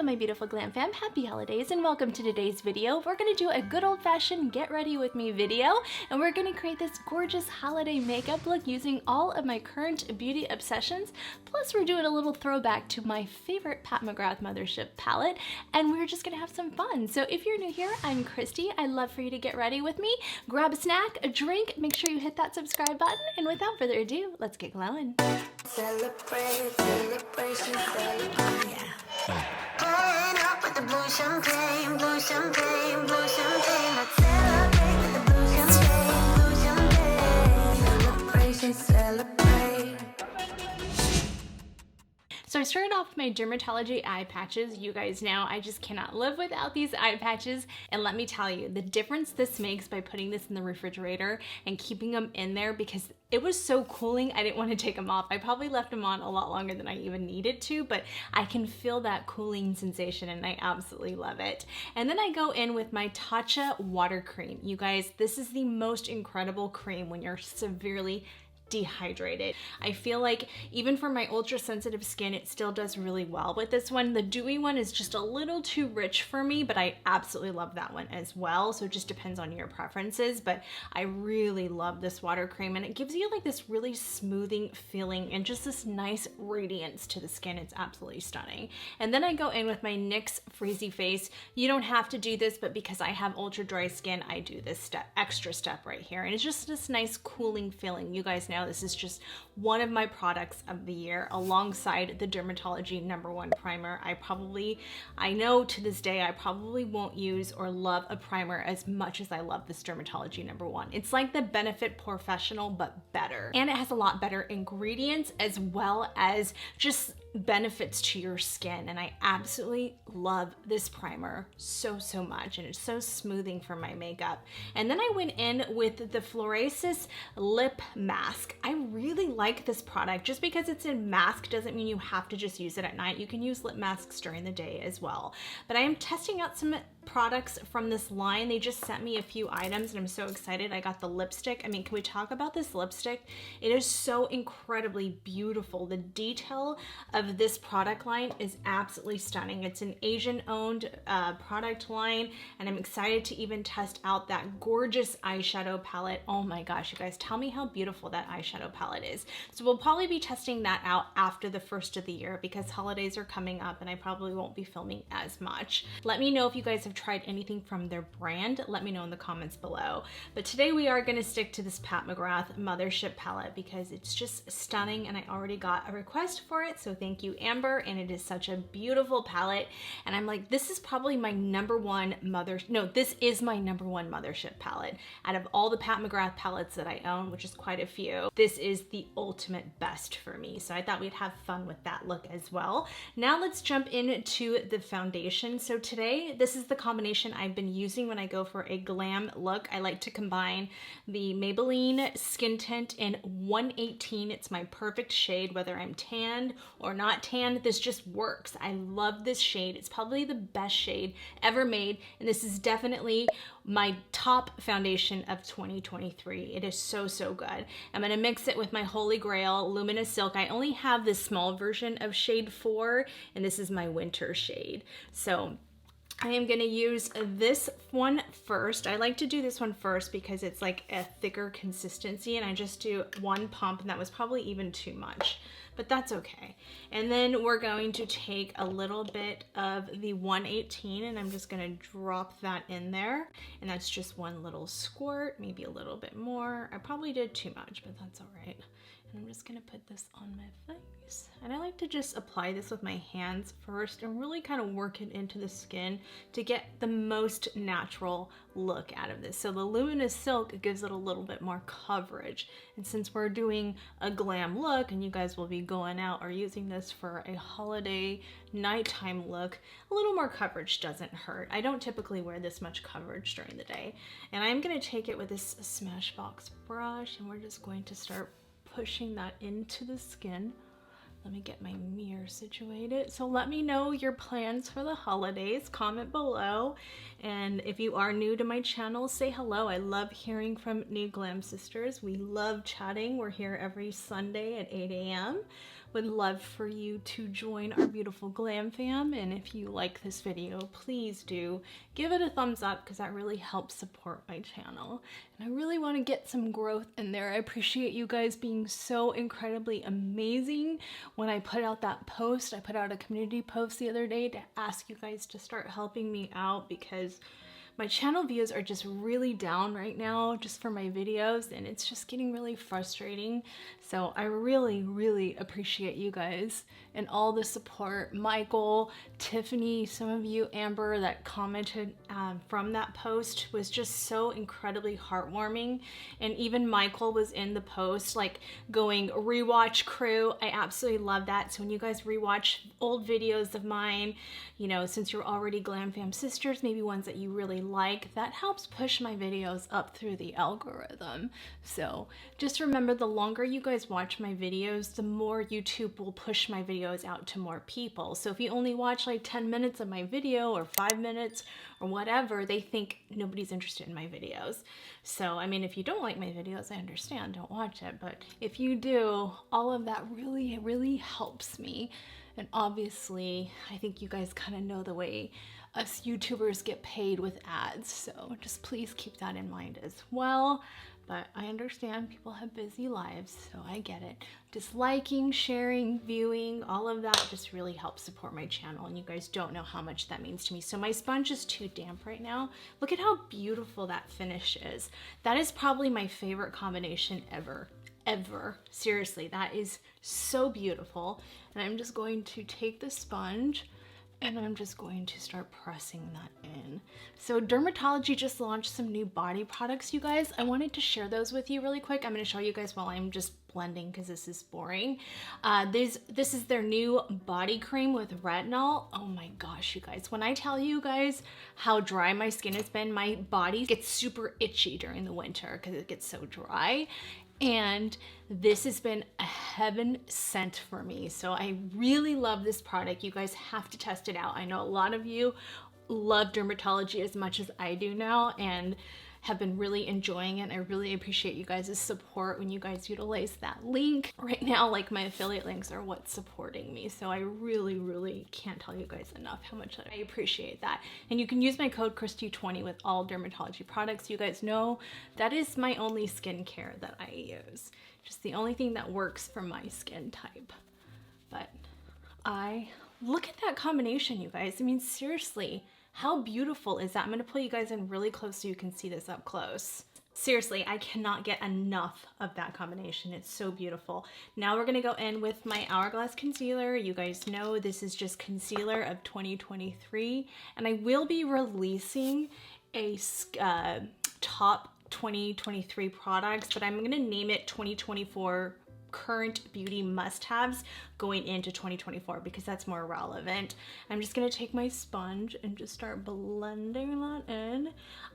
Hello my beautiful glam fam, happy holidays and welcome to today's video. We're gonna do a good old-fashioned get ready with me video, and we're gonna create this gorgeous holiday makeup look using all of my current beauty obsessions. Plus we're doing a little throwback to my favorite Pat McGrath Mothership palette, and we're just gonna have some fun. So if you're new here, I'm Kristi. I'd love for you to get ready with me. Grab a snack, a drink, make sure you hit that subscribe button, and without further ado, let's get glowing. Celebrate, celebration, celebrate. Yeah. Pulling up with the blue champagne, blue champagne, blue champagne. Let's celebrate with the blue champagne, blue champagne. Celebration, celebrate. So I started off with my Dermatology eye patches. You guys know I just cannot live without these eye patches. And let me tell you, the difference this makes by putting this in the refrigerator and keeping them in there, because it was so cooling, I didn't want to take them off. I probably left them on a lot longer than I even needed to, but I can feel that cooling sensation and I absolutely love it. And then I go in with my Tatcha water cream. You guys, this is the most incredible cream when you're severely dehydrated. I feel like even for my ultra sensitive skin, it still does really well with this one. The dewy one is just a little too rich for me, but I absolutely love that one as well. So it just depends on your preferences, but I really love this water cream, and it gives you like this really smoothing feeling and just this nice radiance to the skin. It's absolutely stunning. And then I go in with my NYX Freezy Face. You don't have to do this, but because I have ultra dry skin, I do this extra step right here. And it's just this nice cooling feeling. You guys know this is just one of my products of the year, alongside the Dermatology #1 primer. I know to this day, I probably won't use or love a primer as much as I love this Dermatology #1. It's like the Benefit Professional, but better. And it has a lot better ingredients as well as just benefits to your skin, and I absolutely love this primer so much, and it's so smoothing for my makeup. And then I went in with the Florasis lip mask. I really like this product. Just because it's a mask doesn't mean you have to just use it at night. You can use lip masks during the day as well. But I am testing out some products from this line. They just sent me a few items and I'm so excited. I got the lipstick. I mean, can we talk about this lipstick? It is so incredibly beautiful. The detail of this product line is absolutely stunning. It's an Asian owned product line, and I'm excited to even test out that gorgeous eyeshadow palette. Oh my gosh, you guys, tell me how beautiful that eyeshadow palette is. So we'll probably be testing that out after the first of the year, because holidays are coming up and I probably won't be filming as much. Let me know if you guys have tried anything from their brand. Let me know in the comments below. But today we are going to stick to this Pat McGrath Mothership palette because it's just stunning, and I already got a request for it, so thank you, Amber. And it is such a beautiful palette, and I'm like, this is probably my this is my #1 Mothership palette. Out of all the Pat McGrath palettes that I own, which is quite a few, this is the ultimate best for me. So I thought we'd have fun with that look as well. Now let's jump into the foundation. So today, this is the combination I've been using when I go for a glam look. I like to combine the Maybelline Skin Tint in 118. It's my perfect shade, whether I'm tanned or not tanned. This just works. I love this shade. It's probably the best shade ever made, and this is definitely my top foundation of 2023. It is so good. I'm gonna mix it with my Holy Grail Luminous Silk. I only have this small version of shade 4, and this is my winter shade. So I am gonna use this one first. I like to do this one first because it's like a thicker consistency, and I just do one pump, and that was probably even too much, but that's okay. And then we're going to take a little bit of the 118, and I'm just gonna drop that in there. And that's just one little squirt, maybe a little bit more. I probably did too much, but that's all right. And I'm just gonna put this on my face. And I like to just apply this with my hands first and really kind of work it into the skin to get the most natural look out of this. So the Luminous Silk gives it a little bit more coverage. And since we're doing a glam look, and you guys will be going out or using this for a holiday nighttime look, a little more coverage doesn't hurt. I don't typically wear this much coverage during the day. And I'm gonna take it with this Smashbox brush, and we're just going to start pushing that into the skin. Let me get my mirror situated. So let me know your plans for the holidays, comment below. And if you are new to my channel, say hello. I love hearing from new glam sisters. We love chatting. We're here every Sunday at 8 a.m. would love for you to join our beautiful glam fam. And if you like this video, please do give it a thumbs up because that really helps support my channel. And I really want to get some growth in there. I appreciate you guys being so incredibly amazing. When I put out that post, I put out a community post the other day to ask you guys to start helping me out because my channel views are just really down right now just for my videos, and it's just getting really frustrating. So I really, really appreciate you guys and all the support. Michael, Tiffany, some of you, Amber, that commented from that post was just so incredibly heartwarming. And even Michael was in the post, like going, rewatch crew. I absolutely love that. So when you guys rewatch old videos of mine, you know, since you're already Glam Fam sisters, maybe ones that you really like, that helps push my videos up through the algorithm. So just remember, the longer you guys watch my videos, the more YouTube will push my videos out to more people. So if you only watch like 10 minutes of my video or 5 minutes or whatever, they think nobody's interested in my videos. So I mean, if you don't like my videos, I understand, don't watch it. But if you do, all of that really, really helps me. And obviously, I think you guys kind of know the way us YouTubers get paid with ads. So just please keep that in mind as well. But I understand people have busy lives, so I get it. Just liking, sharing, viewing, all of that just really helps support my channel. And you guys don't know how much that means to me. So my sponge is too damp right now. Look at how beautiful that finish is. That is probably my favorite combination ever. Seriously, that is so beautiful. And I'm just going to take the sponge and I'm just going to start pressing that in. So Dermatology just launched some new body products, you guys. I wanted to share those with you really quick. I'm going to show you guys while I'm just blending because this is boring. This is their new body cream with retinol. Oh my gosh, you guys, when I tell you guys how dry my skin has been, my body gets super itchy during the winter because it gets so dry. And this has been a heaven sent for me. So I really love this product. You guys have to test it out. I know a lot of you love Dermatology as much as I do now and have been really enjoying it. I really appreciate you guys' support when you guys utilize that link. Right now, like, my affiliate links are what's supporting me. So I really, really can't tell you guys enough how much I appreciate that. And you can use my code Kristi20 with all Dermatology products. You guys know that is my only skincare that I use. Just the only thing that works for my skin type. But look at that combination, you guys. I mean, seriously. How beautiful is that? I'm gonna pull you guys in really close so you can see this up close. Seriously, I cannot get enough of that combination. It's so beautiful. Now we're gonna go in with my Hourglass concealer. You guys know this is just concealer of 2023, and I will be releasing a top 2023 products, but I'm gonna name it 2024 current beauty must-haves going into 2024 because that's more relevant. I'm just gonna take my sponge and just start blending that in.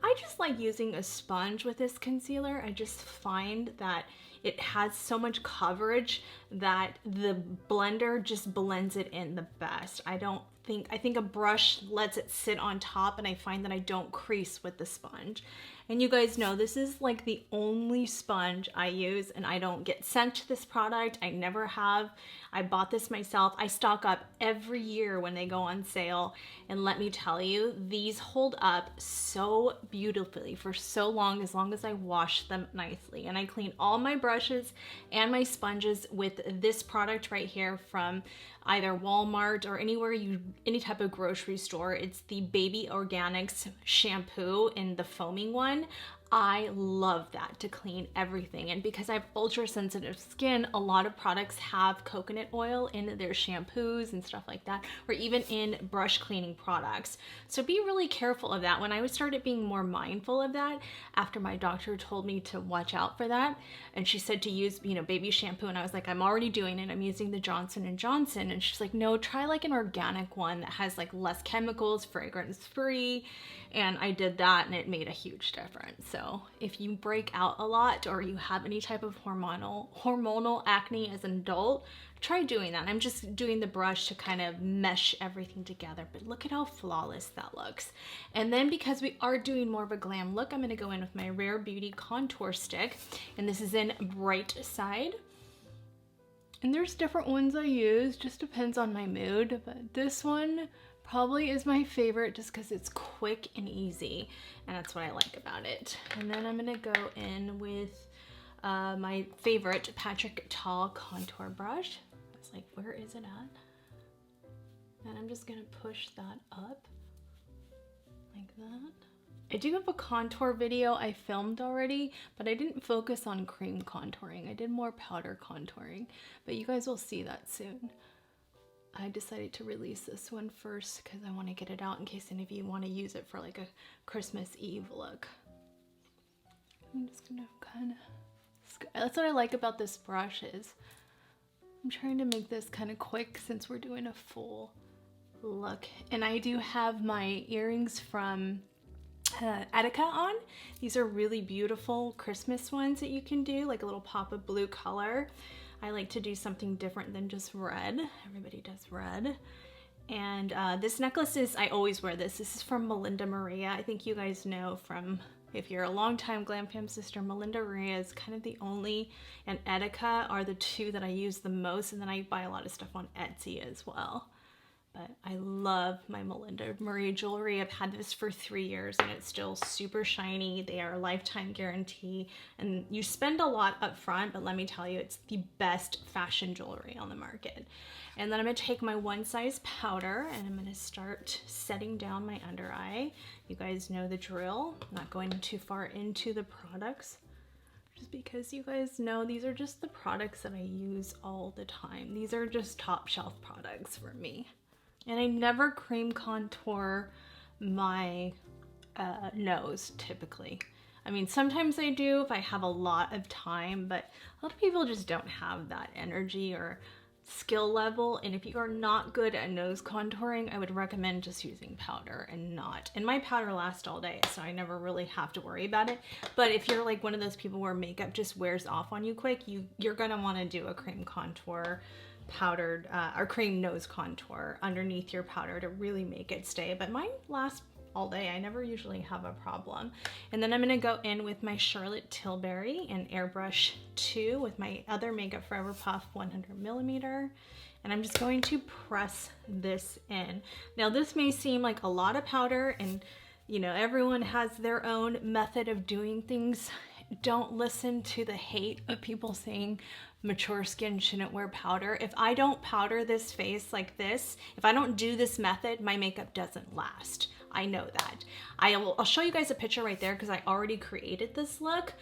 I just like using a sponge with this concealer. I just find that it has so much coverage that the blender just blends it in the best. I think a brush lets it sit on top, and I find that I don't crease with the sponge. And you guys know this is like the only sponge I use, and I don't get sent this product. I never have. I bought this myself. I stock up every year when they go on sale, and let me tell you, these hold up so beautifully for so long as I wash them nicely. And I clean all my brushes and my sponges with this product right here from either Walmart or any type of grocery store. It's the Baby Organics shampoo in the foaming one. I love that to clean everything. And because I have ultra sensitive skin, a lot of products have coconut oil in their shampoos and stuff like that, or even in brush cleaning products. So be really careful of that. When I started being more mindful of that, after my doctor told me to watch out for that, and she said to use, baby shampoo, and I was like, I'm already doing it. I'm using the Johnson & Johnson. And she's like, no, try like an organic one that has like less chemicals, fragrance free. And I did that, and it made a huge difference. So if you break out a lot or you have any type of hormonal acne as an adult, try doing that. I'm just doing the brush to kind of mesh everything together, but look at how flawless that looks. And then because we are doing more of a glam look, I'm gonna go in with my Rare Beauty contour stick, and this is in Bright Side. And there's different ones I use, just depends on my mood, but this one probably is my favorite just because it's quick and easy, and that's what I like about it. And then I'm gonna go in with my favorite Patrick Tall contour brush. It's like, where is it at? And I'm just gonna push that up like that. I do have a contour video I filmed already, but I didn't focus on cream contouring. I did more powder contouring, but you guys will see that soon. I decided to release this one first because I want to get it out in case any of you want to use it for like a Christmas Eve look. I'm just gonna kind of, that's what I like about this brush is I'm trying to make this kind of quick since we're doing a full look. And I do have my earrings from Etika on. These are really beautiful Christmas ones that you can do, like a little pop of blue color. I like to do something different than just red. Everybody does red. And this necklace is, I always wear this. This is from Melinda Maria. I think you guys know from, if you're a longtime Glamfam sister, Melinda Maria is kind of the only, and Etika are the two that I use the most, and then I buy a lot of stuff on Etsy as well. But I love my Melinda Maria jewelry. I've had this for 3 years and it's still super shiny. They are a lifetime guarantee, and you spend a lot up front, but let me tell you, it's the best fashion jewelry on the market. And then I'm gonna take my one size powder and I'm gonna start setting down my under eye. You guys know the drill. I'm not going too far into the products, just because you guys know these are just the products that I use all the time. These are just top shelf products for me. And I never cream contour my nose typically. I mean, sometimes I do if I have a lot of time, but a lot of people just don't have that energy or skill level. And if you are not good at nose contouring, I would recommend just using powder and not. And my powder lasts all day, so I never really have to worry about it. But if you're like one of those people where makeup just wears off on you quick, you're gonna wanna do a cream contour powdered or cream nose contour underneath your powder to really make it stay, but mine lasts all day. I never usually have a problem. And then I'm gonna go in with my Charlotte Tilbury and Airbrush 2 with my other Makeup Forever Puff 100mm, and I'm just going to press this in. Now this may seem like a lot of powder, and you know, everyone has their own method of doing things. Don't listen to the hate of people saying mature skin shouldn't wear powder. If I don't powder this face like this, if I don't do this method, my makeup doesn't last. I know that. I'll show you guys a picture right there because I already created this look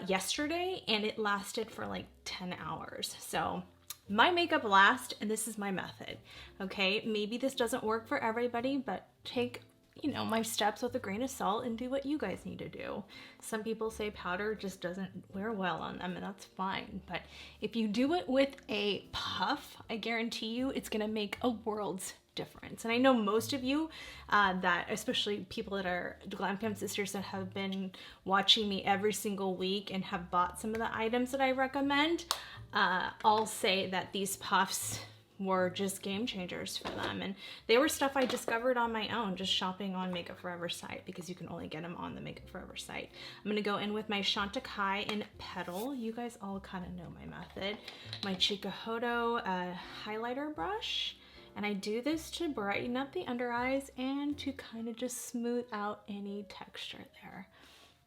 yesterday and it lasted for like 10 hours. So my makeup lasts, and this is my method. Okay, maybe this doesn't work for everybody, but take, you know, my steps with a grain of salt and do what you guys need to do. Some people say powder just doesn't wear well on them, and that's fine. But if you do it with a puff, I guarantee you it's gonna make a world's difference. And I know most of you that, especially people that are Glamfam sisters that have been watching me every single week and have bought some of the items that I recommend, all say that these puffs were just game changers for them, and they were stuff I discovered on my own just shopping on Makeup Forever's site, because you can only get them on the Makeup Forever site. I'm gonna go in with my Chantecaille in Petal. You guys all kind of know my method. My Chikuhodo highlighter brush, and I do this to brighten up the under eyes and to kind of just smooth out any texture there.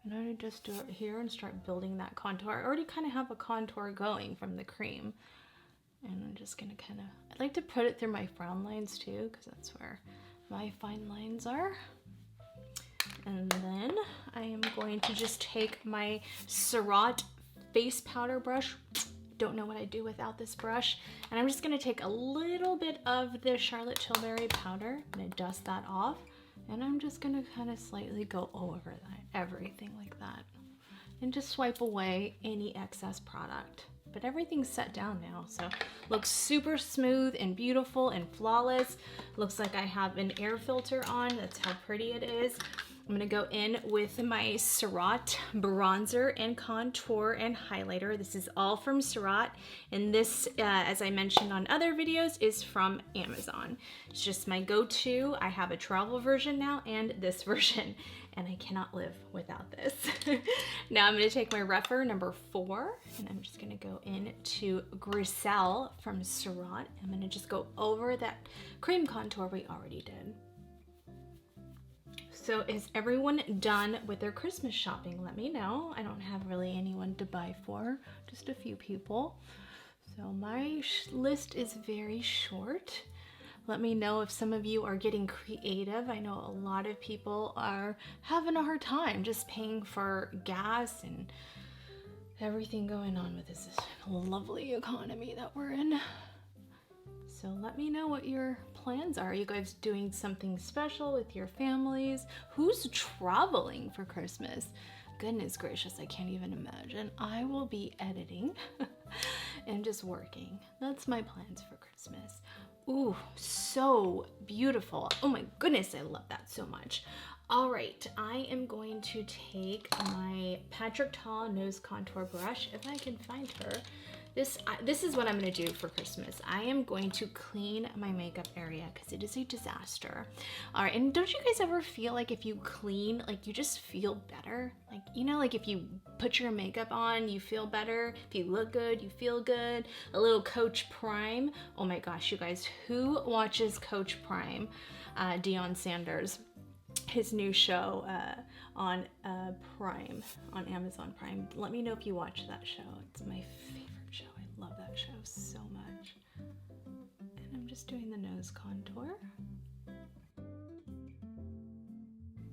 And I'm gonna just do it here and start building that contour. I already kind of have a contour going from the cream. And I'm just gonna kind of, I like to put it through my frown lines too, because that's where my fine lines are. And then I am going to just take my Surratt face powder brush. Don't know what I'd do without this brush. And I'm just gonna take a little bit of the Charlotte Tilbury powder. I'm gonna dust that off. And I'm just gonna kind of slightly go over that, everything like that. And just swipe away any excess product. But everything's set down now, so looks super smooth and beautiful and flawless. Looks like I have an air filter on. That's how pretty it is. I'm gonna go in with my Surratt bronzer and contour and highlighter. This is all from Surratt, and this, as I mentioned on other videos, is from Amazon. It's just my go-to. I have a travel version now and this version, and I cannot live without this. Now I'm gonna take my Rephr number 4, and I'm just gonna go into Griselle from Surratt. I'm gonna just go over that cream contour we already did. So is everyone done with their Christmas shopping? Let me know. I don't have really anyone to buy for, just a few people. So my list is very short. Let me know if some of you are getting creative. I know a lot of people are having a hard time just paying for gas and everything going on with this lovely economy that we're in. So let me know what your plans are. Are you guys doing something special with your families? Who's traveling for Christmas? Goodness gracious, I can't even imagine. I will be editing and just working. That's my plans for Christmas. Ooh, so beautiful. Oh my goodness, I love that so much. All right, I am going to take my Patrick Ta nose contour brush, if I can find her. This is what I'm gonna do for Christmas. I am going to clean my makeup area because it is a disaster. All right, and don't you guys ever feel like if you clean, like you just feel better? Like, you know, like if you put your makeup on, you feel better. If you look good, you feel good. A little Coach Prime. Oh my gosh, you guys, who watches Coach Prime? Deion Sanders. His new show on Prime, on Amazon Prime. Let me know if you watch that show. It's my favorite show. I love that show so much. And I'm just doing the nose contour.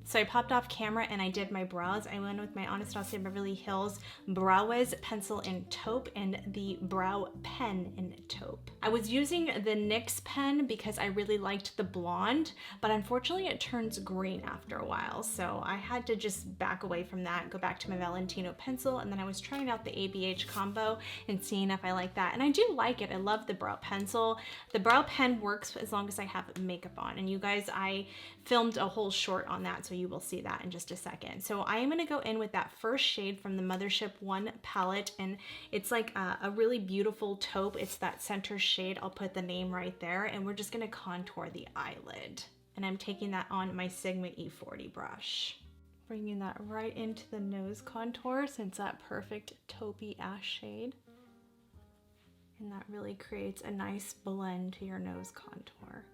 So I popped off camera and I did my brows. I went with my Anastasia Beverly Hills Brow Wiz pencil in taupe and the brow pen in taupe. I was using the NYX pen because I really liked the blonde, but unfortunately it turns green after a while. So I had to just back away from that, go back to my Valentino pencil, and then I was trying out the ABH combo and seeing if I like that. And I do like it. I love the brow pencil. The brow pen works as long as I have makeup on. And you guys, I filmed a whole short on that, so you will see that in just a second. So I am gonna go in with that first shade from the Mothership 1 palette, and it's like a really beautiful taupe. It's that center shade. I'll put the name right there, and we're just gonna contour the eyelid. And I'm taking that on my Sigma E40 brush. Bringing that right into the nose contour since that perfect taupey ash shade. And that really creates a nice blend to your nose contour.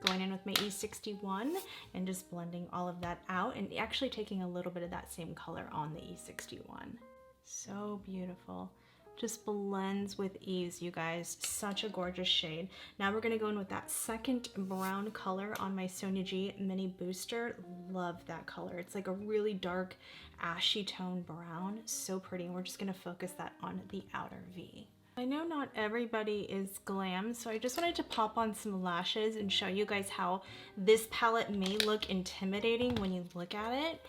Going in with my E61 and just blending all of that out and actually taking a little bit of that same color on the E61. So beautiful. Just blends with ease, you guys. Such a gorgeous shade. Now we're gonna go in with that second brown color on my Sonia G Mini Booster. Love that color. It's like a really dark, ashy tone brown. So pretty. And we're just gonna focus that on the outer V. I know not everybody is glam, so I just wanted to pop on some lashes and show you guys how this palette may look intimidating when you look at it.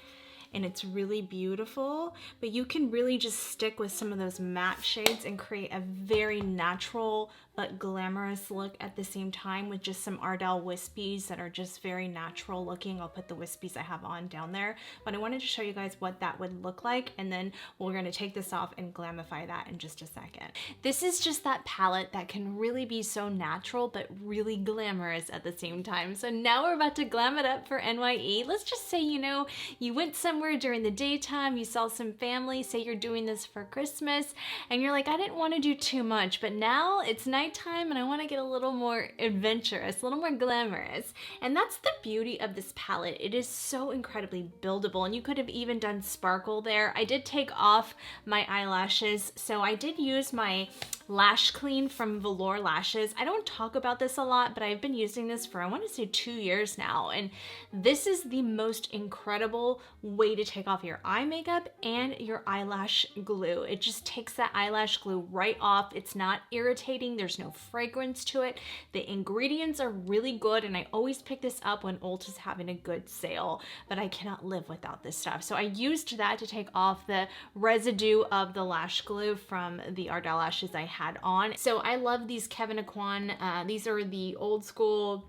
And it's really beautiful, but you can really just stick with some of those matte shades and create a very natural but glamorous look at the same time with just some Ardell wispies that are just very natural looking. I'll put the wispies I have on down there, but I wanted to show you guys what that would look like, and then we're gonna take this off and glamify that in just a second. This is just that palette that can really be so natural but really glamorous at the same time. So now we're about to glam it up for NYE. Let's just say, you know, you went somewhere during the daytime, you saw some family, say you're doing this for Christmas, and you're like, I didn't want to do too much, but now it's nighttime and I want to get a little more adventurous, a little more glamorous. And that's the beauty of this palette. It is so incredibly buildable, and you could have even done sparkle there. I did take off my eyelashes, so I did use my Lash Clean from Velour Lashes. I don't talk about this a lot, but I've been using this for, I want to say, 2 years now, and this is the most incredible way to take off your eye makeup and your eyelash glue. It just takes that eyelash glue right off. It's not irritating. There's no fragrance to it. The ingredients are really good, and I always pick this up when Ulta's having a good sale, but I cannot live without this stuff. So I used that to take off the residue of the lash glue from the Ardell lashes I had on. So I love these KevynAucoin. These are the old school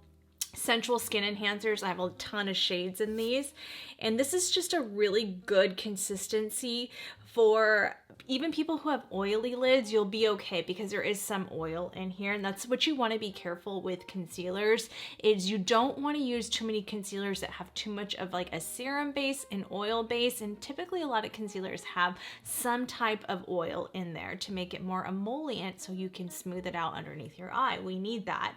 sensual skin enhancers. I have a ton of shades in these, and this is just a really good consistency for even people who have oily lids. You'll be okay because there is some oil in here, and that's what you want to be careful with concealers, is you don't want to use too many concealers that have too much of like a serum base and oil base, and typically a lot of concealers have some type of oil in there to make it more emollient so you can smooth it out underneath your eye. We need that.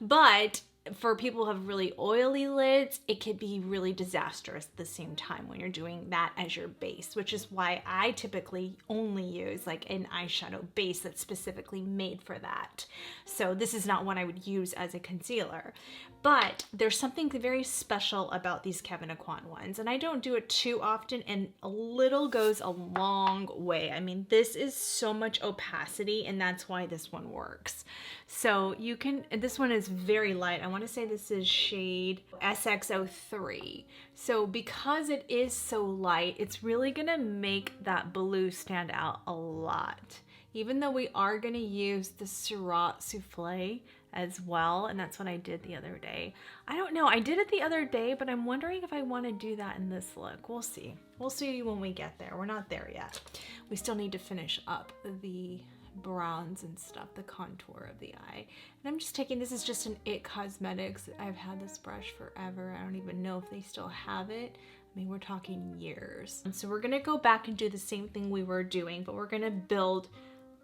But for people who have really oily lids, it could be really disastrous at the same time when you're doing that as your base, which is why I typically only use like an eyeshadow base that's specifically made for that. So this is not one I would use as a concealer. But there's something very special about these KevynAucoin ones, and I don't do it too often, and a little goes a long way. I mean, this is so much opacity, and that's why this one works. So you can, this one is very light. I want to say this is shade SX03. So because it is so light, it's really gonna make that blue stand out a lot. Even though we are gonna use the Syrah Souffle as well, and that's what I did the other day. I don't know, I did it the other day, but I'm wondering if I want to do that in this look. We'll see. We'll see when we get there. We're not there yet. We still need to finish up the browns and stuff, the contour of the eye. And I'm just taking, this is just an IT Cosmetics. I've had this brush forever. I don't even know if they still have it. I mean, we're talking years. And so we're gonna go back and do the same thing we were doing, but we're gonna build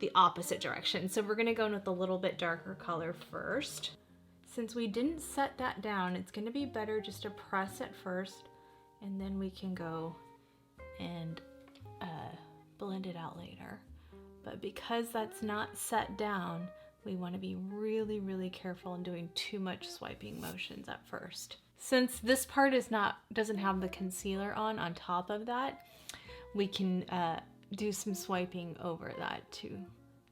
the opposite direction. So we're gonna go in with a little bit darker color first. Since we didn't set that down, it's gonna be better just to press it first, and then we can go and blend it out later. But because that's not set down, we wanna be really, really careful in doing too much swiping motions at first. Since this part doesn't have the concealer on top of that, we can do some swiping over that to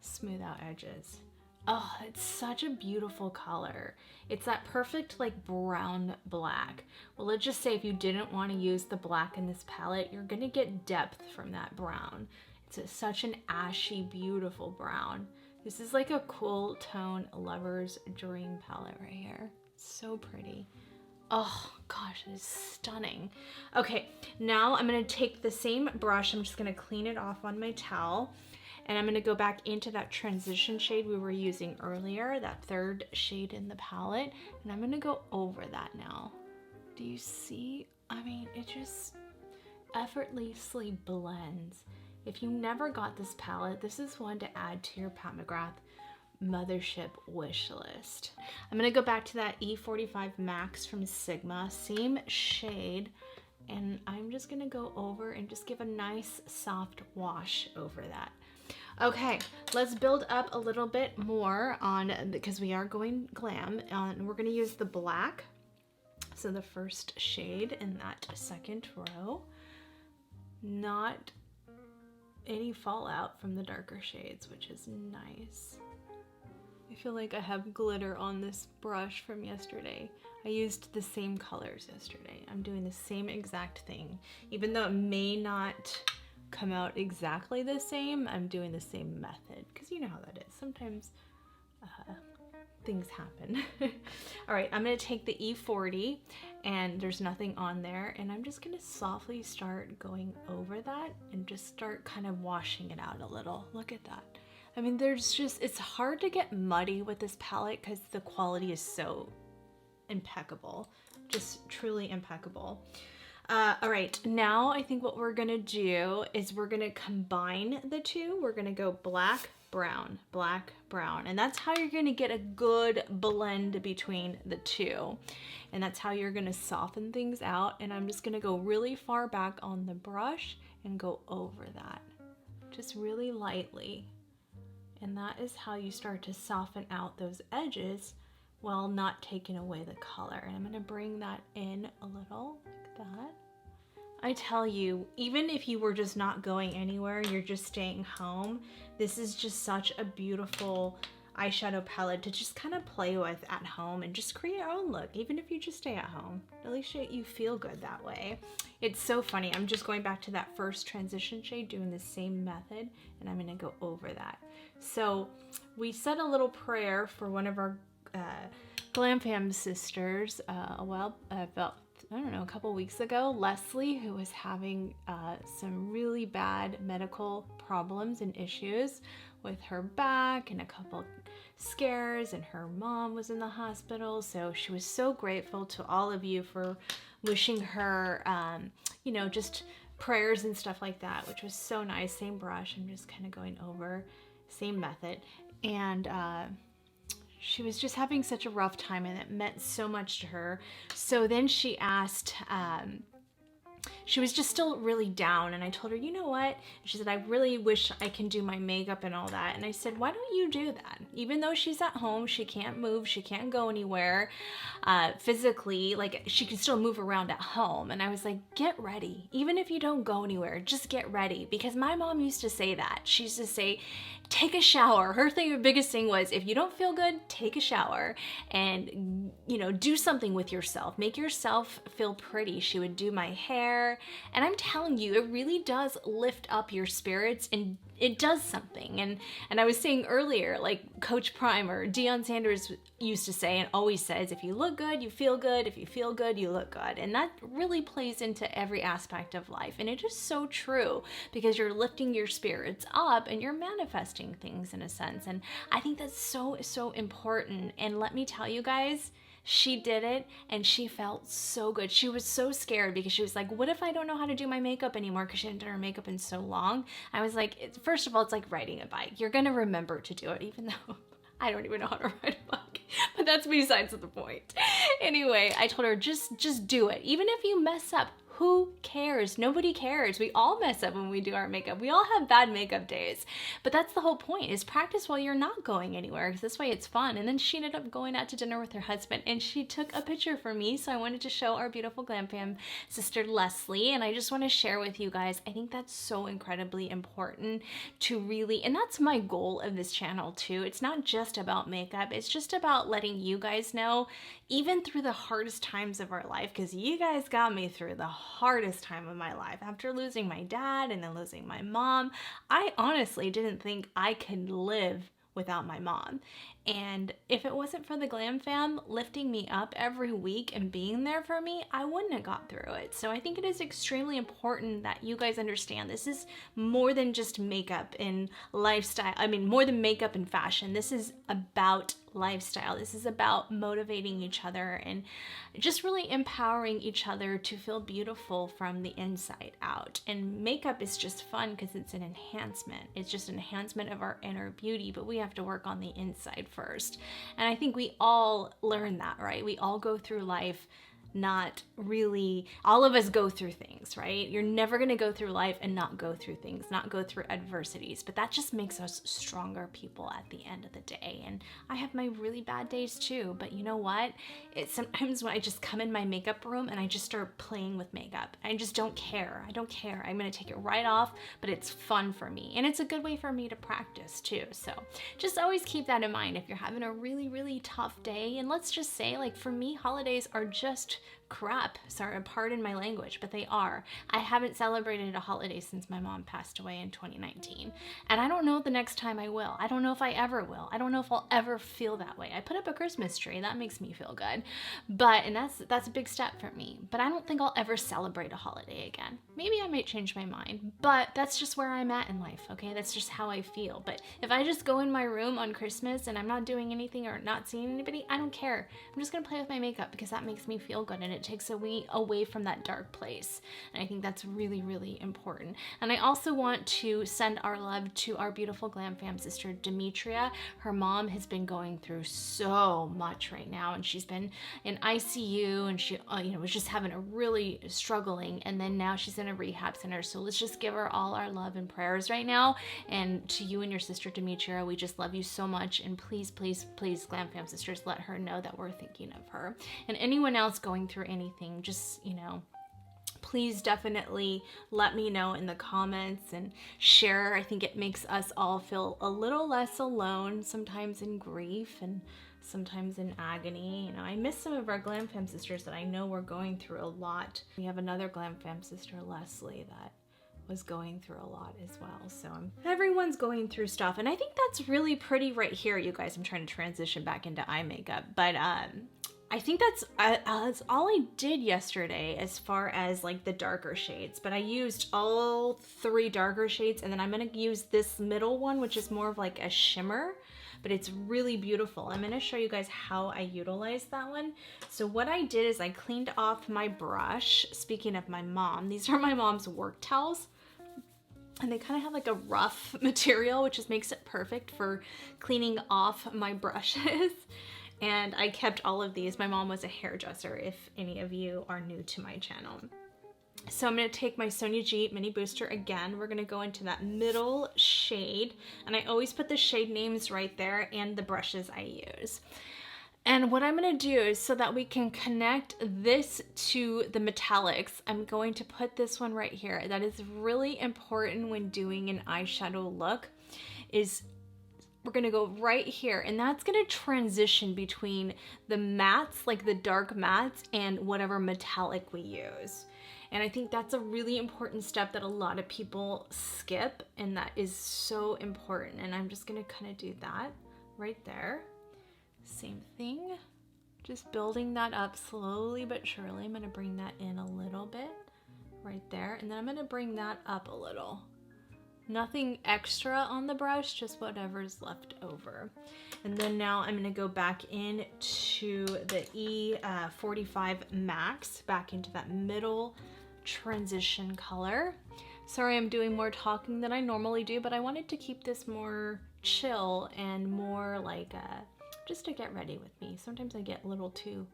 smooth out edges. Oh, it's such a beautiful color. It's that perfect like brown black. Well, let's just say if you didn't want to use the black in this palette, you're gonna get depth from that brown. It's such an ashy, beautiful brown. This is like a cool tone lover's dream palette right here. It's so pretty. Oh gosh, it is stunning. Okay, now I'm gonna take the same brush, I'm just gonna clean it off on my towel, and I'm gonna go back into that transition shade we were using earlier, that third shade in the palette, and I'm gonna go over that now. Do you see? I mean, it just effortlessly blends. If you never got this palette, this is one to add to your Pat McGrath Mothership wish list. I'm gonna go back to that E45 Max from Sigma, same shade, and I'm just gonna go over and just give a nice soft wash over that. Okay, let's build up a little bit more on, because we are going glam, and we're gonna use the black. So the first shade in that second row, not any fallout from the darker shades, which is nice. I feel like I have glitter on this brush from yesterday. I used the same colors yesterday. I'm doing the same exact thing. Even though it may not come out exactly the same, I'm doing the same method, because you know how that is. Sometimes things happen. All right, I'm gonna take the E40, and there's nothing on there, and I'm just gonna softly start going over that and just start kind of washing it out a little. Look at that. I mean, it's hard to get muddy with this palette because the quality is so impeccable, just truly impeccable. All right, now I think what we're gonna do is we're gonna combine the two. We're gonna go black, brown, and that's how you're gonna get a good blend between the two. And that's how you're gonna soften things out. And I'm just gonna go really far back on the brush and go over that, just really lightly. And that is how you start to soften out those edges while not taking away the color. And I'm gonna bring that in a little like that. I tell you, even if you were just not going anywhere, you're just staying home, this is just such a beautiful eyeshadow palette to just kind of play with at home and just create your own look, even if you just stay at home. At least you feel good that way. It's so funny. I'm just going back to that first transition shade, doing the same method, and I'm gonna go over that. So we said a little prayer for one of our Glamfam sisters, about, I don't know, a couple weeks ago, Leslie, who was having some really bad medical problems and issues with her back and a couple scares, and her mom was in the hospital. So she was so grateful to all of you for wishing her, you know, just prayers and stuff like that, which was so nice. Same brush, I'm just kind of going over, same method. And she was just having such a rough time, and it meant so much to her. So then she asked, she was just still really down, and I told her, you know what? She said, I really wish I can do my makeup and all that. And I said, why don't you do that? Even though she's at home, she can't move, she can't go anywhere physically, like she can still move around at home. And I was like, get ready. Even if you don't go anywhere, just get ready. Because my mom used to say that. She used to say, take a shower. Her biggest thing was, if you don't feel good, take a shower and, you know, do something with yourself. Make yourself feel pretty. She would do my hair. And I'm telling you, it really does lift up your spirits, and it does something. And I was saying earlier, like Coach Prime or Deion Sanders used to say and always says, if you look good, you feel good. If you feel good, you look good. And that really plays into every aspect of life. And it is so true, because you're lifting your spirits up and you're manifesting things in a sense. And I think that's so, so important. And let me tell you guys, she did it and she felt so good. She was so scared because she was like, what if I don't know how to do my makeup anymore? Because she hadn't done her makeup in so long. I was like, first of all, it's like riding a bike. You're going to remember to do it, even though I don't even know how to ride a bike. But that's besides the point. Anyway, I told her, just do it. Even if you mess up, who cares? Nobody cares. We all mess up when we do our makeup. We all have bad makeup days. But that's the whole point, is practice while you're not going anywhere, because this way it's fun. And then she ended up going out to dinner with her husband, and she took a picture for me. So I wanted to show our beautiful Glamfam sister Leslie. And I just want to share with you guys, I think that's so incredibly important to really, and that's my goal of this channel too. It's not just about makeup. It's just about letting you guys know, even through the hardest times of our life, because you guys got me through the hardest time of my life. After losing my dad and then losing my mom, I honestly didn't think I could live without my mom. And if it wasn't for the Glam Fam lifting me up every week and being there for me, I wouldn't have got through it. So I think it is extremely important that you guys understand this is more than just makeup and lifestyle. I mean, more than makeup and fashion. This is about lifestyle. This is about motivating each other and just really empowering each other to feel beautiful from the inside out. And makeup is just fun because it's an enhancement. It's just an enhancement of our inner beauty, but we have to work on the inside first. And I think we all learn that, right? We all go through life not really, all of us go through things, right? You're never going to go through life and not go through things, not go through adversities, but that just makes us stronger people at the end of the day. And I have my really bad days too, but you know what? It's sometimes when I just come in my makeup room and I just start playing with makeup. I just don't care. I don't care. I'm going to take it right off, but it's fun for me. And it's a good way for me to practice too. So just always keep that in mind if you're having a really, really tough day. And let's just say, like, for me, holidays are just crap. Sorry, pardon my language, but they are. I haven't celebrated a holiday since my mom passed away in 2019. And I don't know the next time I will. I don't know if I ever will. I don't know if I'll ever feel that way. I put up a Christmas tree. That makes me feel good. And that's a big step for me. But I don't think I'll ever celebrate a holiday again. Maybe I might change my mind, but that's just where I'm at in life, okay? That's just how I feel. But if I just go in my room on Christmas and I'm not doing anything or not seeing anybody, I don't care. I'm just gonna play with my makeup because that makes me feel good, and it takes away from that dark place. And I think that's really, really important. And I also want to send our love to our beautiful Glam Fam sister, Demetria. Her mom has been going through so much right now, and she's been in ICU, and she was just having a really struggling, and then now she's in a rehab center. So let's just give her all our love and prayers right now. And to you and your sister, Demetria, we just love you so much. And please, please, please, Glam Fam sisters, let her know that we're thinking of her. And anyone else going through anything, just, please definitely let me know in the comments and share. I think it makes us all feel a little less alone, sometimes in grief and sometimes in agony. I miss some of our Glam Fam sisters that I know we're going through a lot. We have another Glam Fam sister, Leslie, that was going through a lot as well. So everyone's going through stuff. And I think that's really pretty right here, you guys. I'm trying to transition back into eye makeup. But I think that's all I did yesterday as far as like the darker shades. But I used all 3 darker shades, and then I'm going to use this middle one, which is more of like a shimmer. But it's really beautiful. I'm gonna show you guys how I utilize that one. So what I did is I cleaned off my brush. Speaking of my mom, these are my mom's work towels. And they kind of have like a rough material, which just makes it perfect for cleaning off my brushes. And I kept all of these. My mom was a hairdresser, if any of you are new to my channel. So I'm going to take my Sonia G Mini Booster again. We're going to go into that middle shade. And I always put the shade names right there and the brushes I use. And what I'm going to do is so that we can connect this to the metallics, I'm going to put this one right here. That is really important when doing an eyeshadow look, is we're going to go right here, and that's going to transition between the mattes, like the dark mattes, and whatever metallic we use. And I think that's a really important step that a lot of people skip, and that is so important. And I'm just gonna kind of do that right there. Same thing, just building that up slowly but surely. I'm gonna bring that in a little bit right there, and then I'm gonna bring that up a little. Nothing extra on the brush, just whatever's left over. And then now I'm gonna go back into the E45 Max, back into that middle transition color. Sorry, I'm doing more talking than I normally do, but I wanted to keep this more chill and more like just to get ready with me. Sometimes I get a little too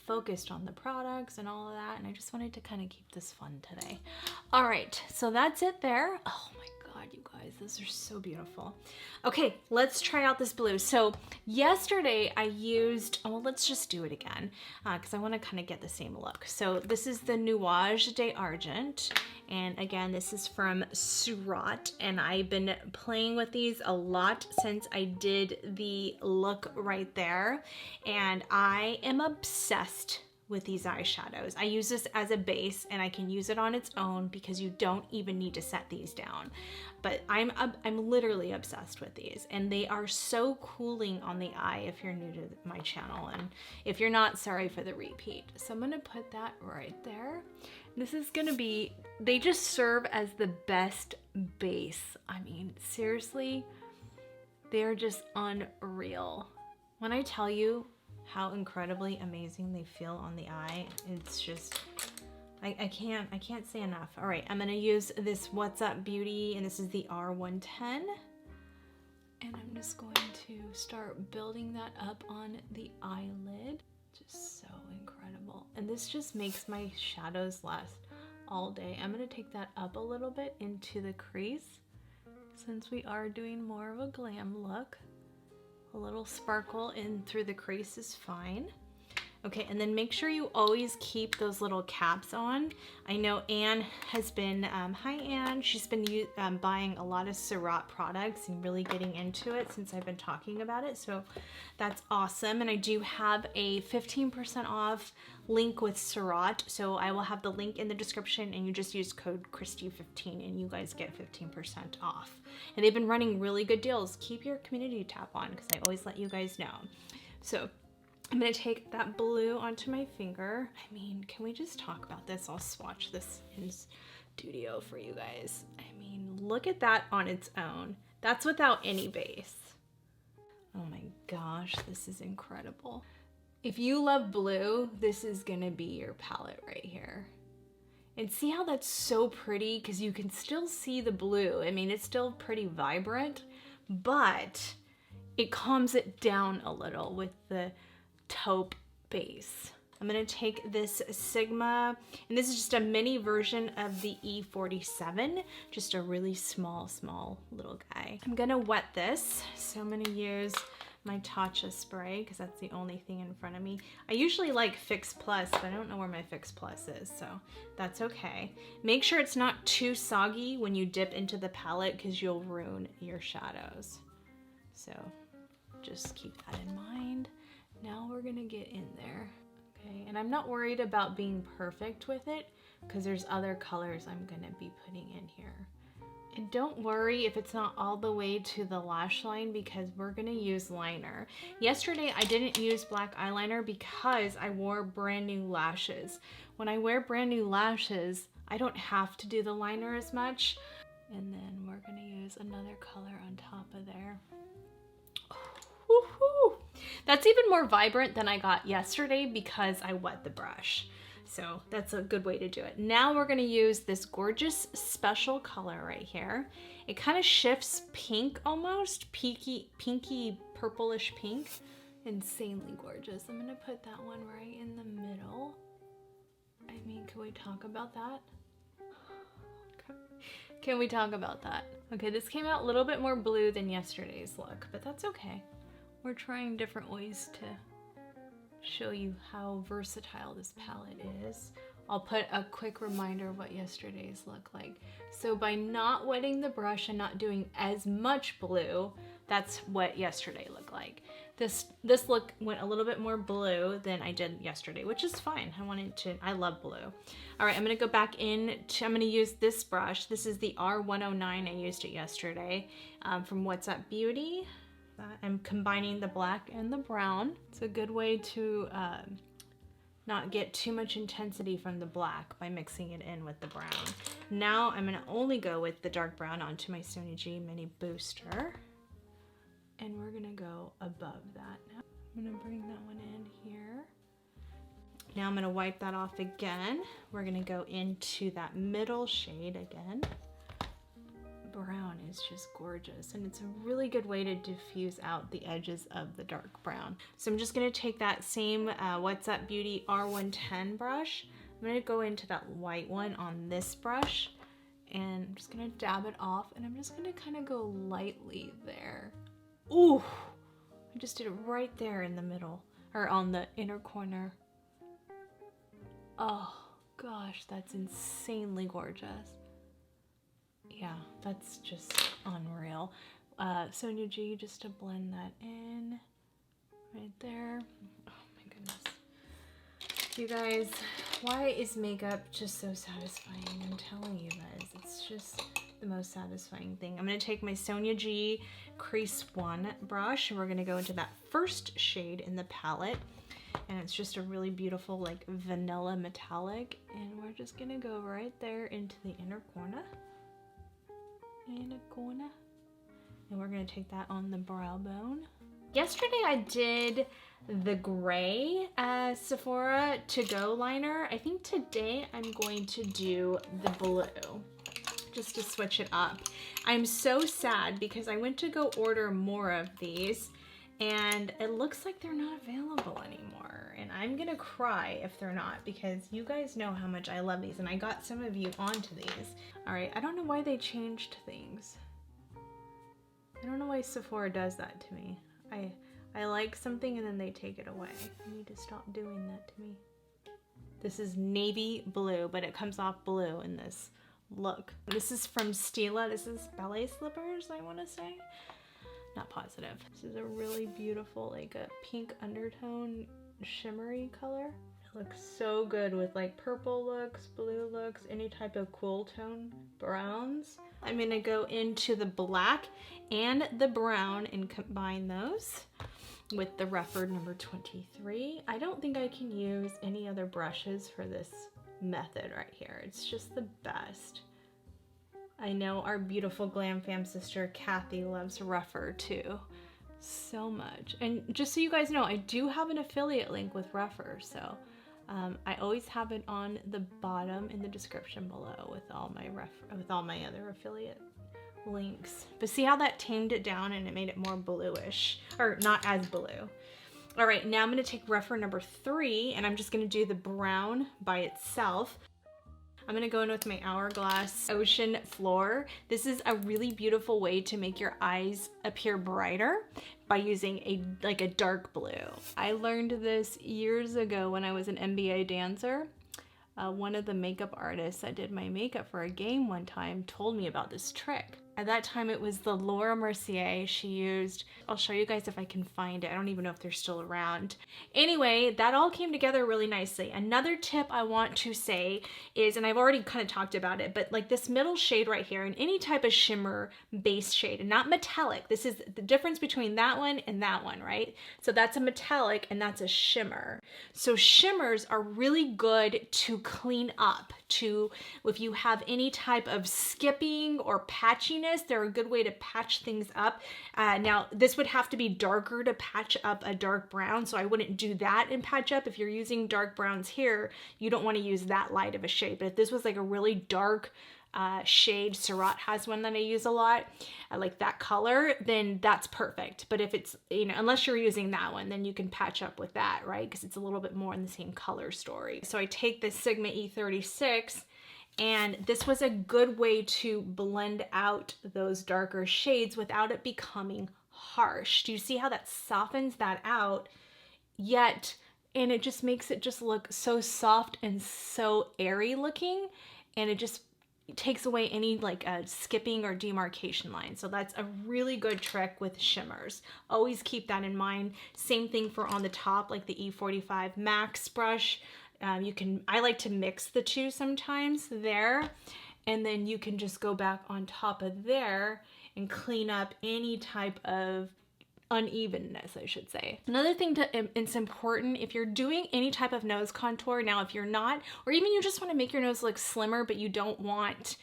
focused on the products and all of that, and I just wanted to kind of keep this fun today. All right, so that's it there. Oh my God, you guys, those are so beautiful. Okay, let's try out this blue. So yesterday I used, oh, let's just do it again because I want to kind of get the same look. So this is the Nuage d'Argent, and again, this is from Surat, and I've been playing with these a lot since I did the look right there, and I am obsessed with these eyeshadows. I use this as a base, and I can use it on its own because you don't even need to set these down. But I'm literally obsessed with these, and they are so cooling on the eye if you're new to my channel, and if you're not, sorry for the repeat. So I'm gonna put that right there. This is gonna be, they just serve as the best base. I mean, seriously, they're just unreal. When I tell you how incredibly amazing they feel on the eye, it's just, I can't say enough. All right, I'm gonna use this What's Up Beauty, and this is the R110, and I'm just going to start building that up on the eyelid. Just so incredible, and this just makes my shadows last all day. I'm gonna take that up a little bit into the crease since we are doing more of a glam look. A little sparkle in through the crease is fine. Okay, and then make sure you always keep those little caps on. I know Anne has been, hi Anne, she's been buying a lot of Surat products and really getting into it since I've been talking about it, so that's awesome. And I do have a 15% off link with Surat, so I will have the link in the description, and you just use code Kristi15 and you guys get 15% off. And they've been running really good deals. Keep your community tab on because I always let you guys know. So I'm gonna take that blue onto my finger. I mean, can we just talk about this? I'll swatch this in studio for you guys. I mean, look at that on its own. That's without any base. Oh my gosh, this is incredible. If you love blue, this is gonna be your palette right here. And see how that's so pretty? Because you can still see the blue. I mean, it's still pretty vibrant, but it calms it down a little with the taupe base. I'm gonna take this Sigma, and this is just a mini version of the E47, just a really small little guy. I'm gonna wet this, so I'm gonna use my Tatcha spray because that's the only thing in front of me. I usually like Fix Plus, but I don't know where my Fix Plus is, so that's okay. Make sure it's not too soggy when you dip into the palette because you'll ruin your shadows. So just keep that in mind. Now we're gonna get in there, okay? And I'm not worried about being perfect with it because there's other colors I'm gonna be putting in here. And don't worry if it's not all the way to the lash line, because we're gonna use liner. Yesterday I didn't use black eyeliner because I wore brand new lashes. When I wear brand new lashes, I don't have to do the liner as much. And then we're gonna use another color on top of there. Woohoo! That's even more vibrant than I got yesterday because I wet the brush. So that's a good way to do it. Now we're gonna use this gorgeous special color right here. It kind of shifts pink almost, pinky purplish pink. Insanely gorgeous. I'm gonna put that one right in the middle. I mean, can we talk about that? Can we talk about that? Okay, this came out a little bit more blue than yesterday's look, but that's okay. We're trying different ways to show you how versatile this palette is. I'll put a quick reminder of what yesterday's looked like. So by not wetting the brush and not doing as much blue, that's what yesterday looked like. This look went a little bit more blue than I did yesterday, which is fine. I love blue. All right, I'm gonna go back in, I'm gonna use this brush. This is the R109, I used it yesterday, from What's Up Beauty. I'm combining the black and the brown. It's a good way to not get too much intensity from the black by mixing it in with the brown. Now I'm gonna only go with the dark brown onto my Sonia G Mini Booster. And we're gonna go above that now. I'm gonna bring that one in here. Now I'm gonna wipe that off again. We're gonna go into that middle shade again. Brown is just gorgeous, and it's a really good way to diffuse out the edges of the dark brown. So I'm just gonna take that same What's Up Beauty R110 brush. I'm gonna go into that white one on this brush, and I'm just gonna dab it off, and I'm just gonna kind of go lightly there. Ooh, I just did it right there in the middle, or on the inner corner. Oh gosh, that's insanely gorgeous. Yeah, that's just unreal. Sonia G, just to blend that in right there. Oh my goodness. You guys, why is makeup just so satisfying? I'm telling you guys, it's just the most satisfying thing. I'm gonna take my Sonia G Crease 1 brush, and we're gonna go into that first shade in the palette. And it's just a really beautiful, like, vanilla metallic. And we're just gonna go right there into the inner corner. And we're gonna take that on the brow bone. Yesterday I did the gray Sephora To Go liner. I think today I'm going to do the blue, just to switch it up. I'm so sad because I went to go order more of these and it looks like they're not available anymore. And I'm gonna cry if they're not, because you guys know how much I love these and I got some of you onto these. All right, I don't know why they changed things. I don't know why Sephora does that to me. I like something and then they take it away. I need to stop doing that to me. This is navy blue, but it comes off blue in this look. This is from Stila. This is ballet slippers, I wanna say. Not positive. This is a really beautiful, like a pink undertone shimmery color. It looks so good with like purple looks, blue looks, any type of cool tone browns. I'm gonna go into the black and the brown and combine those with the Rufford number 23. I don't think I can use any other brushes for this method right here. It's just the best. I know our beautiful Glam Fam sister Kathy loves Rufford too so much. And just so you guys know, I do have an affiliate link with Rufford, so I always have it on the bottom in the description below with all my other affiliate links. But see how that tamed it down and it made it more bluish, or not as blue. All right, now I'm gonna take Rufford number 3 and I'm just gonna do the brown by itself. I'm gonna go in with my Hourglass Ocean Floor. This is a really beautiful way to make your eyes appear brighter by using a dark blue. I learned this years ago when I was an NBA dancer. One of the makeup artists that did my makeup for a game one time told me about this trick. At that time, it was the Laura Mercier she used. I'll show you guys if I can find it. I don't even know if they're still around. Anyway, that all came together really nicely. Another tip I want to say is, and I've already kind of talked about it, but like this middle shade right here, and any type of shimmer base shade, and not metallic. This is the difference between that one and that one, right? So that's a metallic and that's a shimmer. So shimmers are really good to clean up, if you have any type of skipping or patchiness, they're a good way to patch things up. Now, this would have to be darker to patch up a dark brown, so I wouldn't do that in patch up. If you're using dark browns here, you don't want to use that light of a shade. But if this was like a really dark shade, Surratt has one that I use a lot, I like that color, then that's perfect. But if it's, unless you're using that one, then you can patch up with that, right? Because it's a little bit more in the same color story. So I take this Sigma E36, and this was a good way to blend out those darker shades without it becoming harsh. Do you see how that softens that out? And it just makes it just look so soft and so airy looking, and it just takes away any skipping or demarcation line. So that's a really good trick with shimmers. Always keep that in mind. Same thing for on the top, like the E45 Max brush. I like to mix the two sometimes there, and then you can just go back on top of there and clean up any type of unevenness, I should say. Another thing it's important if you're doing any type of nose contour. Now, if you're not, or even you just want to make your nose look slimmer, but you don't want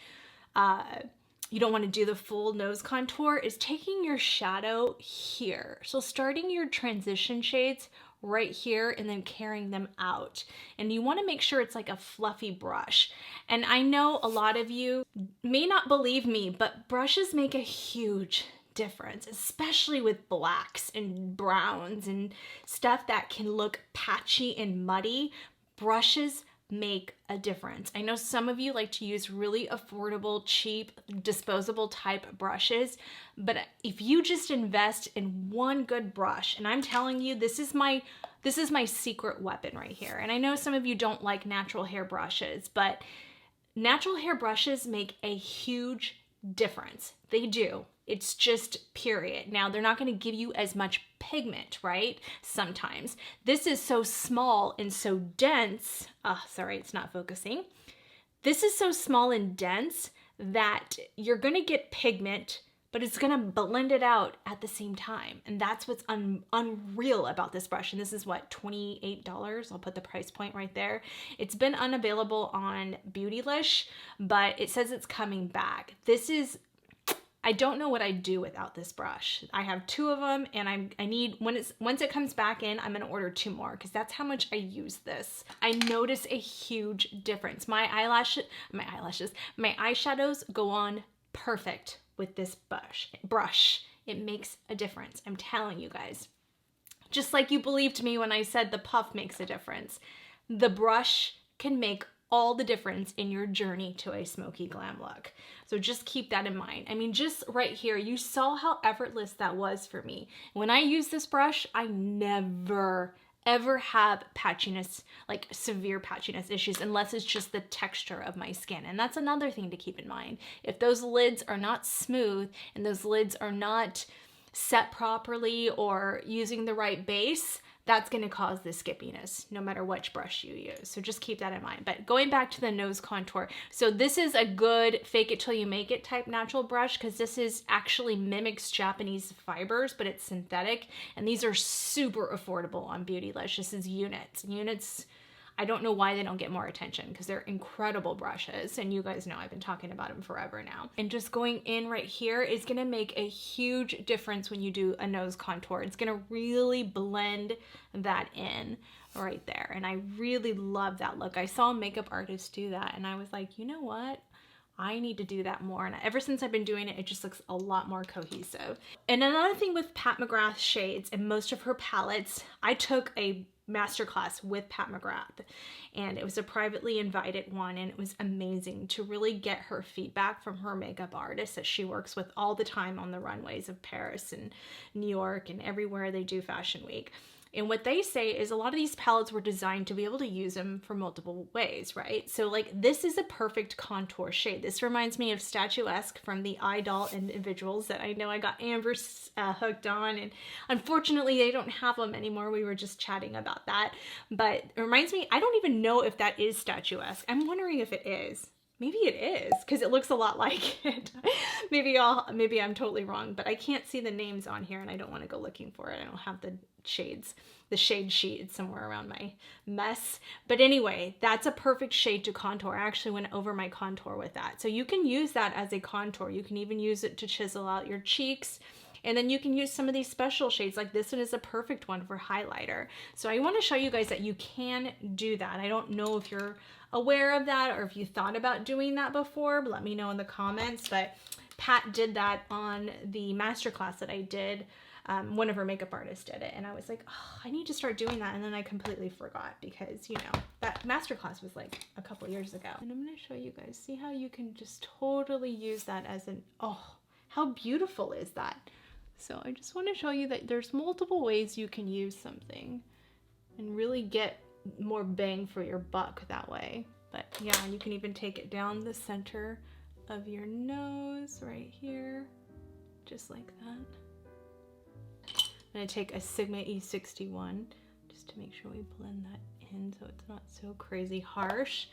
to do the full nose contour, is taking your shadow here. So starting your transition shades right here and then carrying them out. And you want to make sure it's like a fluffy brush. And I know a lot of you may not believe me, but brushes make a huge difference, especially with blacks and browns and stuff that can look patchy and muddy. Brushes make a difference. I know some of you like to use really affordable, cheap, disposable type brushes, but if you just invest in one good brush, and I'm telling you, this is my secret weapon right here. And I know some of you don't like natural hair brushes, but natural hair brushes make a huge difference. They do. It's just period. Now, they're not going to give you as much pigment, right? Sometimes. This is so small and so dense. Sorry, it's not focusing. This is so small and dense that you're going to get pigment, but it's going to blend it out at the same time. And that's what's unreal about this brush. And this is what, $28? I'll put the price point right there. It's been unavailable on Beautylish, but it says it's coming back. I don't know what I'd do without this brush. I have two of them, and I need, once it comes back in, I'm gonna order 2 more because that's how much I use this. I notice a huge difference. My eyeshadows go on perfect with this brush. It makes a difference. I'm telling you guys. Just like you believed me when I said the puff makes a difference. The brush can make all the difference in your journey to a smoky glam look. So just keep that in mind. I mean, just right here, you saw how effortless that was for me. When I use this brush, I never, ever have patchiness, like severe patchiness issues, unless it's just the texture of my skin. And that's another thing to keep in mind. If those lids are not smooth and those lids are not set properly or using the right base, that's going to cause the skippiness no matter which brush you use. So just keep that in mind. But going back to the nose contour. So this is a good fake it till you make it type natural brush, because this is actually mimics Japanese fibers, but it's synthetic. And these are super affordable on Beautylish. This is Units. Units, I don't know why they don't get more attention, because they're incredible brushes, and you guys know I've been talking about them forever now. And just going in right here is gonna make a huge difference when you do a nose contour. It's gonna really blend that in right there, and I really love that look. I saw a makeup artist do that, and I was like, you know what? I need to do that more. And ever since I've been doing it, it just looks a lot more cohesive. And another thing with Pat McGrath shades and most of her palettes, I took a masterclass with Pat McGrath, and it was a privately invited one, and it was amazing to really get her feedback from her makeup artist that she works with all the time on the runways of Paris and New York and everywhere they do Fashion Week. And what they say is a lot of these palettes were designed to be able to use them for multiple ways, right? So like this is a perfect contour shade. This reminds me of Statuesque from the Idol individuals that I know I got Amber hooked on, and unfortunately they don't have them anymore. We were just chatting about that, but it reminds me, I don't even know if that is Statuesque. I'm wondering if it is. Maybe it is, because it looks a lot like it. Maybe I'm totally wrong, but I can't see the names on here and I don't want to go looking for it. I don't have the shades. The shade sheet is somewhere around my mess. But anyway, that's a perfect shade to contour. I actually went over my contour with that. So you can use that as a contour. You can even use it to chisel out your cheeks. And then you can use some of these special shades, like this one is a perfect one for highlighter. So I want to show you guys that you can do that. I don't know if you're aware of that or if you thought about doing that before, but let me know in the comments. But Pat did that on the masterclass that I did. One of her makeup artists did it, and I was like, oh, I need to start doing that. And then I completely forgot because, you know, that masterclass was like a couple years ago. And I'm going to show you guys, see how you can just totally use that as an, oh, how beautiful is that? So I just want to show you that there's multiple ways you can use something and really get more bang for your buck that way. But yeah, you can even take it down the center of your nose right here, just like that. I'm going to take a Sigma E61 just to make sure we blend that in so it's not so crazy harsh.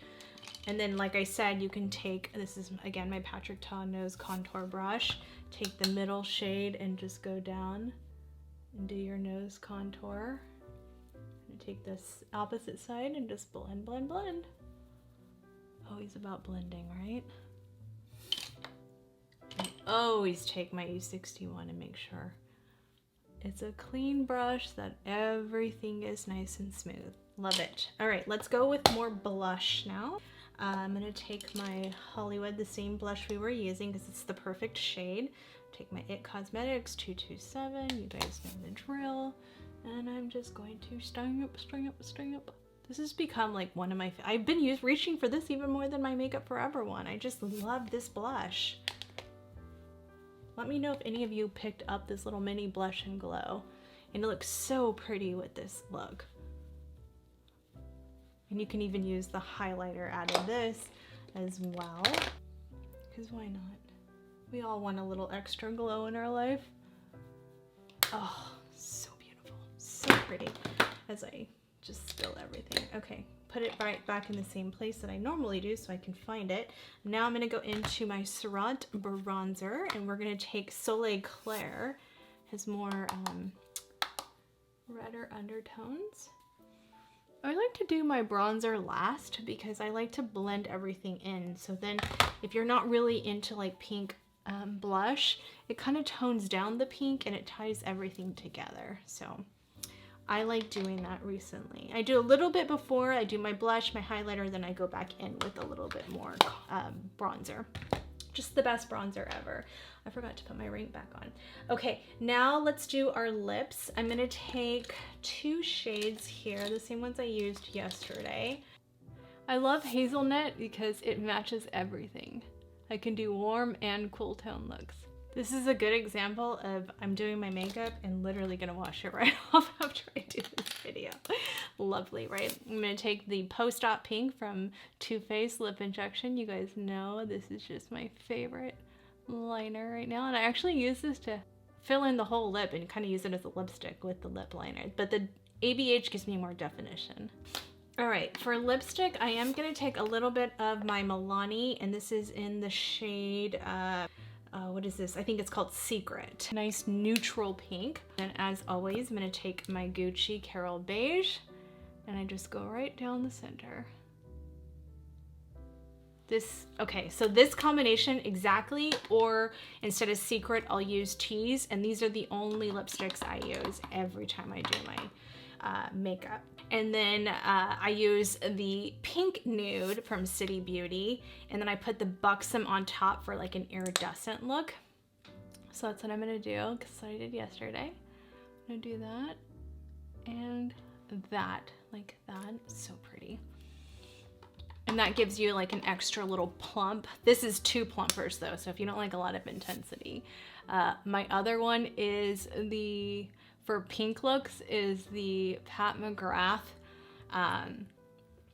And then, like I said, you can take, this is again my Patrick Ta nose contour brush, take the middle shade and just go down and do your nose contour. And take this opposite side and just blend, blend, blend. Always about blending, right? And always take my E61 and make sure it's a clean brush, that everything is nice and smooth. Love it. All right, let's go with more blush now. I'm gonna take my Hollywood, the same blush we were using because it's the perfect shade. Take my IT Cosmetics 227, you guys know the drill. And I'm just going to string up, string up, string up. This has become like one of my, I've been reaching for this even more than my Makeup Forever one. I just love this blush. Let me know if any of you picked up this little mini blush and glow. And it looks so pretty with this look. And you can even use the highlighter out of this as well. Because why not? We all want a little extra glow in our life. Oh, so beautiful. So pretty. As I just spill everything. Okay, put it right back in the same place that I normally do so I can find it. Now I'm going to go into my Surratt bronzer, and we're going to take Soleil Clair. Has more redder undertones. I like to do my bronzer last because I like to blend everything in. So then if you're not really into like pink blush, it kind of tones down the pink and it ties everything together. So I like doing that recently. I do a little bit before I do my blush, my highlighter, then I go back in with a little bit more bronzer. Just the best bronzer ever. I forgot to put my ring back on. Okay, now let's do our lips. I'm gonna take two shades here, the same ones I used yesterday. I love hazelnut because it matches everything. I can do warm and cool tone looks. This is a good example of I'm doing my makeup and literally gonna wash it right off after I do this video. Lovely, right? I'm gonna take the Post-Op Pink from Too Faced Lip Injection. You guys know this is just my favorite liner right now. And I actually use this to fill in the whole lip and kind of use it as a lipstick with the lip liner. But the ABH gives me more definition. All right, for lipstick, I am gonna take a little bit of my Milani, and this is in the shade, what is this? I think it's called Secret. Nice neutral pink. And as always, I'm gonna take my Gucci Carol Beige, and I just go right down the center. This, okay, so this combination exactly, or instead of Secret, I'll use Tease, and these are the only lipsticks I use every time I do my makeup. And then I use the Pink Nude from City Beauty, and then I put the Buxom on top for like an iridescent look. So that's what I'm gonna do, because I did yesterday. I'm gonna do that and that, like that. It's so pretty. And that gives you like an extra little plump. This is two plumpers though, so if you don't like a lot of intensity. My other one is the for pink looks is the Pat McGrath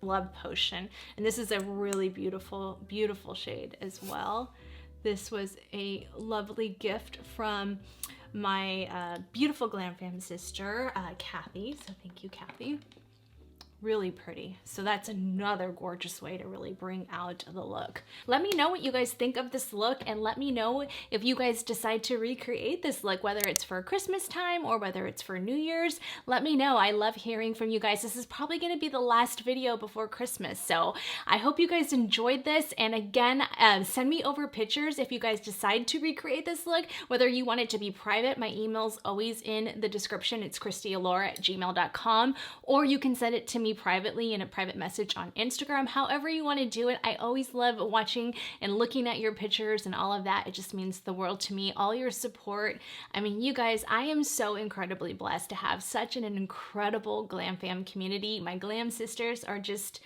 Love Potion. And this is a really beautiful, beautiful shade as well. This was a lovely gift from my beautiful Glamfam sister, Kathy. So thank you, Kathy. Really pretty. So that's another gorgeous way to really bring out the look. Let me know what you guys think of this look, and let me know if you guys decide to recreate this look, whether it's for Christmas time or whether it's for New Year's. Let me know. I love hearing from you guys. This is probably going to be the last video before Christmas, so I hope you guys enjoyed this. And again, send me over pictures if you guys decide to recreate this look, whether you want it to be private. My email's always in the description. It's KristiAllure@gmail.com, or you can send it to me privately in a private message on Instagram. However you want to do it. I always love watching and looking at your pictures and all of that. It just means the world to me. All your support. I mean, you guys, I am so incredibly blessed to have such an incredible Glamfam community. My Glam sisters are just...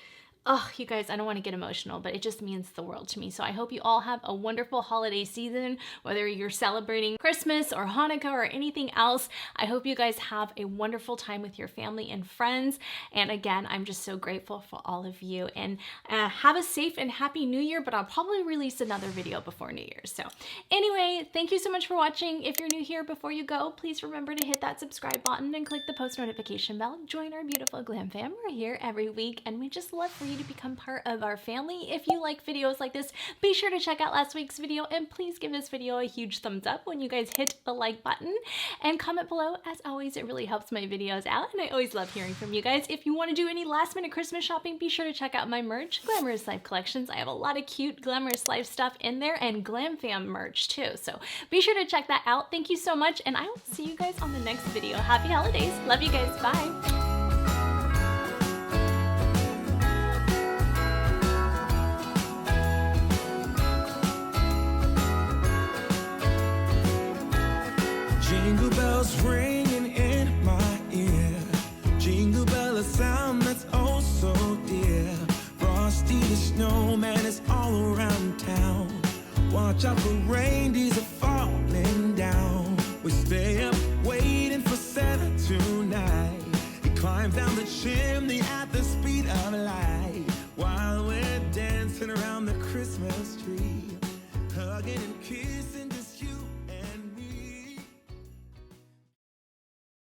oh, you guys, I don't want to get emotional, but it just means the world to me. So I hope you all have a wonderful holiday season, whether you're celebrating Christmas or Hanukkah or anything else. I hope you guys have a wonderful time with your family and friends. And again, I'm just so grateful for all of you. And have a safe and happy New Year, but I'll probably release another video before New Year's. So anyway, thank you so much for watching. If you're new here, before you go, please remember to hit that subscribe button and click the post notification bell. Join our beautiful Glam fam. We're here every week, and we just love for you to become part of our family. If you like videos like this, be sure to check out last week's video, and please give this video a huge thumbs up when you guys hit the like button, and comment below. As always, it really helps my videos out, and I always love hearing from you guys. If you want to do any last minute Christmas shopping, be sure to check out my merch, Glamorous Life Collections. I have a lot of cute Glamorous Life stuff in there, and Glamfam merch too, so be sure to check that out. Thank you so much, and I will see you guys on the next video. Happy holidays. Love you guys. Bye. Jingle bells ringing in my ear. Jingle bell, a sound that's oh so dear. Frosty the snowman is all around town. Watch out for reindeers are falling down. We stay up waiting for Santa tonight. He climbs down the chimney at the speed of light.